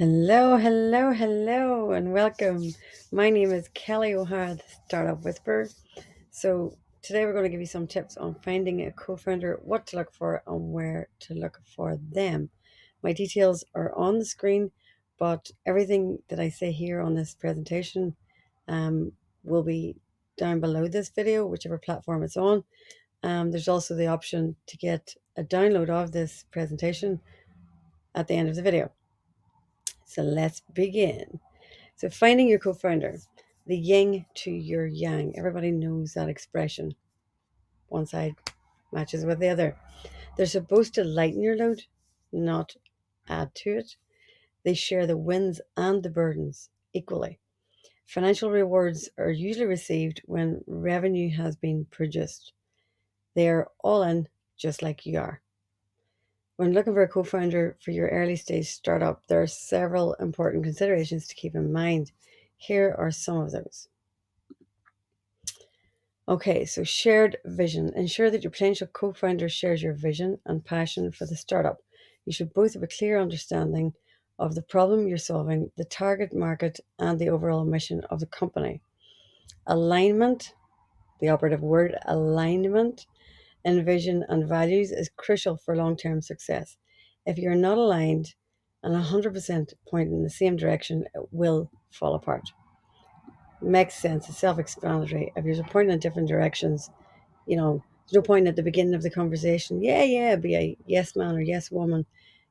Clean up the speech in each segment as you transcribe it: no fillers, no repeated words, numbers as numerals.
Hello, hello, hello, and welcome. My name is Kellie O'Hara, the Startup Whisperer. So, today we're going to give you some tips on finding a co founder, what to look for, and where to look for them. My details are on the screen, but everything that I say here on this presentation will be down below this video, whichever platform it's on. There's also the option to get a download of this presentation at the end of the video. So, let's begin. So finding your co-founder, the yin to your yang. Everybody knows that expression. One side matches with the other. They're supposed to lighten your load, not add to it. They share the wins and the burdens equally. Financial rewards are usually received when revenue has been produced. They are all in just like you are. When looking for a co-founder for your early stage startup, there are several important considerations to keep in mind. Here are some of those. Okay, so shared vision. Ensure that your potential co-founder shares your vision and passion for the startup. You should both have a clear understanding of the problem you're solving, the target market, and the overall mission of the company. Alignment, the operative word, alignment in vision and values is crucial for long-term success. If you're not aligned and 100% pointing in the same direction, it will fall apart. Makes sense. It's self-explanatory. If you're pointing in different directions, there's no point at the beginning of the conversation, be a yes man or yes woman.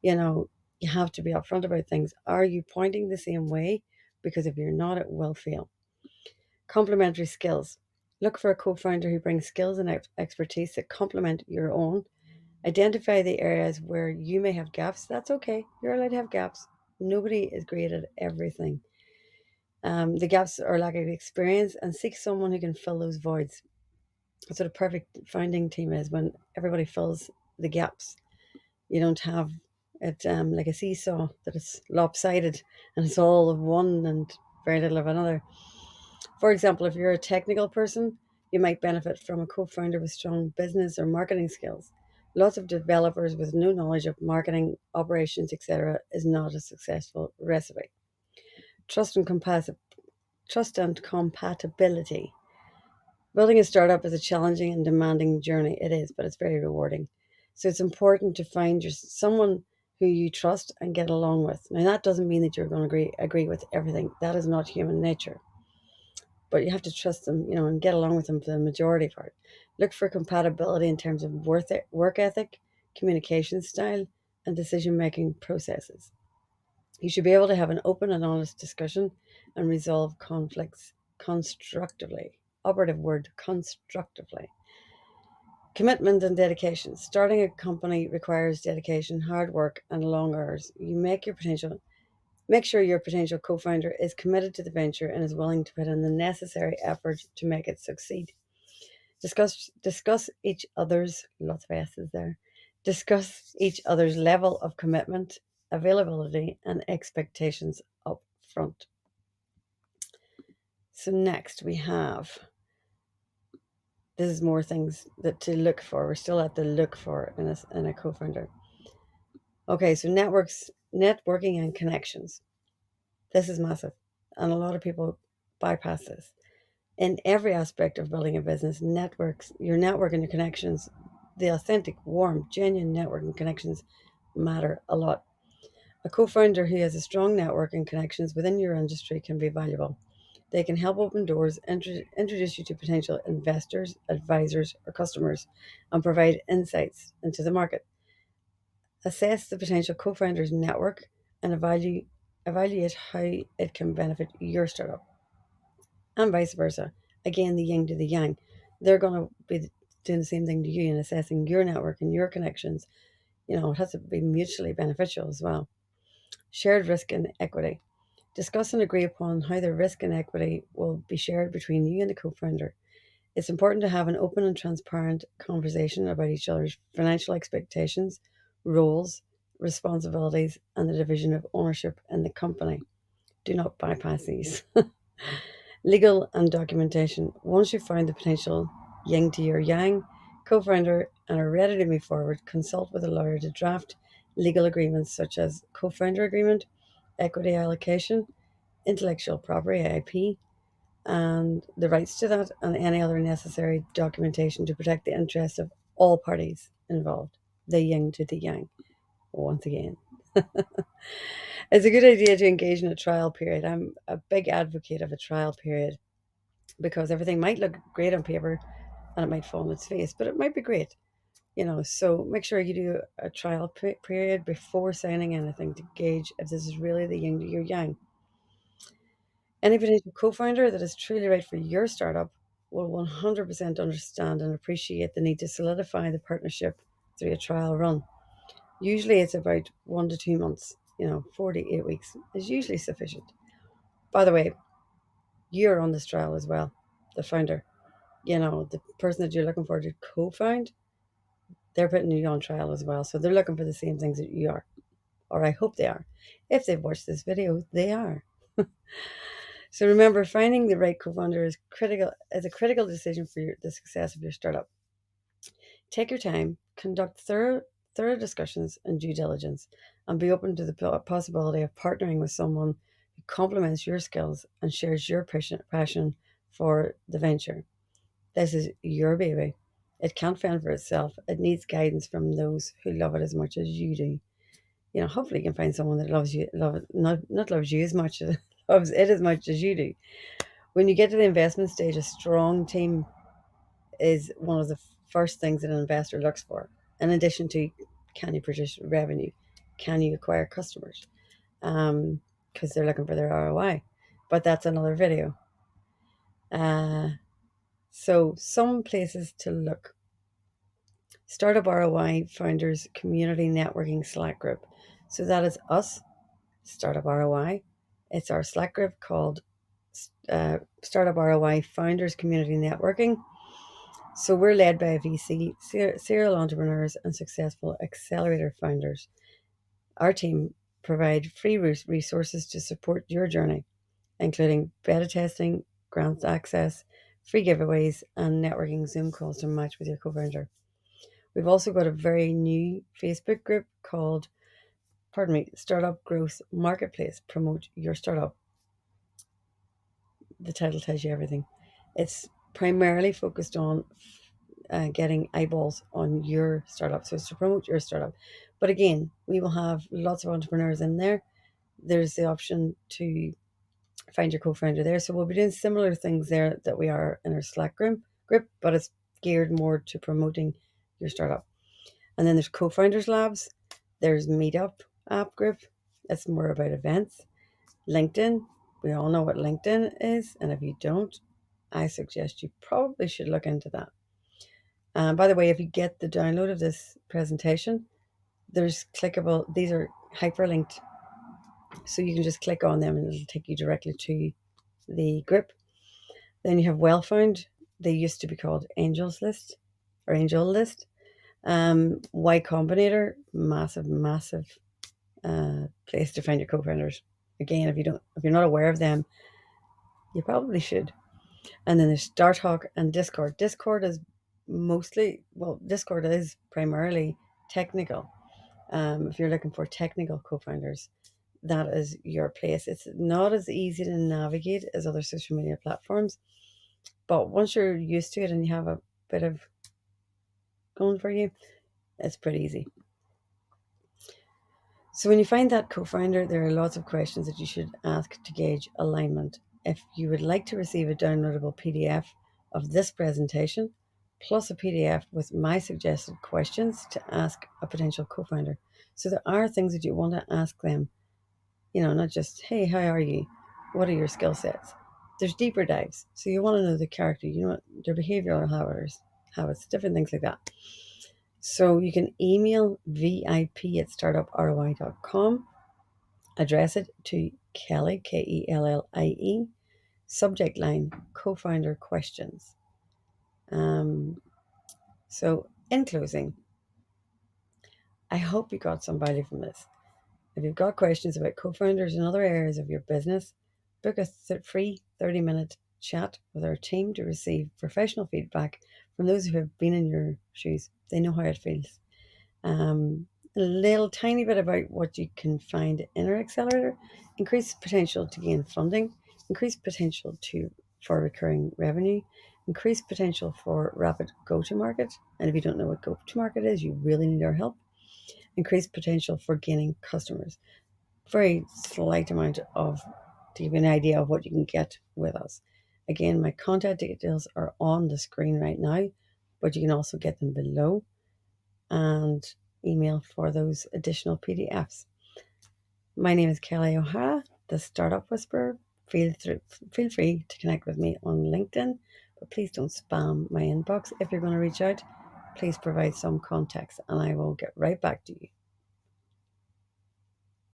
You have to be upfront about things. Are you pointing the same way? Because if you're not, it will fail. Complementary skills. Look for a co-founder who brings skills and expertise that complement your own. Identify the areas where you may have gaps. That's okay. You're allowed to have gaps. Nobody is great at everything. The gaps are lack of experience, and seek someone who can fill those voids. That's what a perfect founding team is, when everybody fills the gaps. You don't have it like a seesaw that is lopsided and it's all of one and very little of another. For example, if you're a technical person, you might benefit from a co-founder with strong business or marketing skills. Lots of developers with no knowledge of marketing, operations, etc. is not a successful recipe. Trust and compatibility. Building a startup is a challenging and demanding journey. It is, but it's very rewarding. So it's important to find someone who you trust and get along with. Now, that doesn't mean that you're going to agree with everything. That is not human nature. But you have to trust them, and get along with them for the majority part. Look for compatibility in terms of work ethic, communication style, and decision-making processes. You should be able to have an open and honest discussion and resolve conflicts constructively. Operative word, constructively. Commitment and dedication. Starting a company requires dedication, hard work, and long hours. Make sure your potential co-founder is committed to the venture and is willing to put in the necessary effort to make it succeed. Discuss each other's lots of S's there. Discuss each other's level of commitment, availability, and expectations up front. So next we have, this is more things that to look for. We're still at the look for in a co-founder. Okay, so networking and connections. This is massive, and a lot of people bypass this. In every aspect of building a business, your network and your connections, the authentic, warm, genuine network and connections matter a lot. A co-founder who has a strong network and connections within your industry can be valuable. They can help open doors, introduce you to potential investors, advisors, or customers, and provide insights into the market. Assess the potential co-founder's network and evaluate how it can benefit your startup, and vice versa. Again, the yin to the yang. They're going to be doing the same thing to you and assessing your network and your connections. It has to be mutually beneficial as well. Shared risk and equity. Discuss and agree upon how the risk and equity will be shared between you and the co-founder. It's important to have an open and transparent conversation about each other's financial expectations, roles, responsibilities, and the division of ownership in the company. Do not bypass these. Legal and documentation. Once you've found the potential yin to your yang co-founder and are ready to move forward, consult with a lawyer to draft legal agreements such as co-founder agreement, equity allocation, intellectual property (IP), and the rights to that, and any other necessary documentation to protect the interests of all parties involved. The yin to the yang, once again. It's a good idea to engage in a trial period. I'm a big advocate of a trial period because everything might look great on paper and it might fall on its face, but it might be great. So make sure you do a trial period before signing anything to gauge if this is really the yin to your yang. Any potential co-founder that is truly right for your startup will 100% understand and appreciate the need to solidify the partnership through a trial run. Usually it's about 1 to 2 months, 4 to 8 weeks is usually sufficient. By the way, you're on this trial as well, the founder. The person that you're looking for to co-found, they're putting you on trial as well. So they're looking for the same things that you are, or I hope they are. If they've watched this video, they are. So remember, finding the right co-founder is a critical decision for the success of your startup. Take your time, conduct thorough discussions and due diligence, and be open to the possibility of partnering with someone who complements your skills and shares your passion for the venture. This is your baby. It can't fend for itself. It needs guidance from those who love it as much as you do. Hopefully you can find someone that not loves you as much as loves it as much as you do. When you get to the investment stage, a strong team is one of the first things that an investor looks for. In addition to, can you produce revenue? Can you acquire customers? Because they're looking for their ROI. But that's another video. So some places to look. Startup ROI Founders Community Networking Slack group. So that is us, Startup ROI. It's our Slack group called Startup ROI Founders Community Networking. So we're led by a VC, serial entrepreneurs, and successful accelerator founders. Our team provide free resources to support your journey, including beta testing, grant access, free giveaways, and networking Zoom calls to match with your co-founder. We've also got a very new Facebook group called, Startup Growth Marketplace. Promote your startup. The title tells you everything. It's primarily focused on getting eyeballs on your startup. So it's to promote your startup. But again, we will have lots of entrepreneurs in there. There's the option to find your co-founder there. So we'll be doing similar things there that we are in our Slack group, but it's geared more to promoting your startup. And then there's co-founders labs. There's Meetup app group. It's more about events. LinkedIn. We all know what LinkedIn is. And if you don't, I suggest you probably should look into that. By the way, if you get the download of this presentation, there's clickable, these are hyperlinked. So you can just click on them and it'll take you directly to the group. Then you have Wellfound. They used to be called Angels List or Angel List. Y Combinator, massive place to find your co-founders. Again, if you're not aware of them, you probably should. And then there's StartHawk and Discord. Discord is primarily technical. If you're looking for technical co-founders, that is your place. It's not as easy to navigate as other social media platforms, but once you're used to it and you have a bit of going for you, it's pretty easy. So when you find that co-founder, there are lots of questions that you should ask to gauge alignment. If you would like to receive a downloadable PDF of this presentation, plus a PDF with my suggested questions to ask a potential co-founder. So there are things that you want to ask them, not just, hey, how are you? What are your skill sets? There's deeper dives. So you want to know the character, their behavioral habits, different things like that. So you can email vip@startuproi.com, address it to Kellie, Kellie, subject line, co-founder questions. So in closing, I hope you got some value from this. If you've got questions about co-founders and other areas of your business, book a free 30-minute chat with our team to receive professional feedback from those who have been in your shoes. They know how it feels. A little tiny bit about what you can find in our accelerator: increased potential to gain funding, increased potential for recurring revenue, increased potential for rapid go-to-market. And if you don't know what go-to-market is, you really need our help. Increased potential for gaining customers. Very slight amount of, to give you an idea of what you can get with us. Again, my contact details are on the screen right now, but you can also get them below, and email for those additional PDFs. My name is Kellie O'Hara, the Startup Whisperer. Feel free to connect with me on LinkedIn, but please don't spam my inbox. If you're going to reach out, please provide some context and I will get right back to you.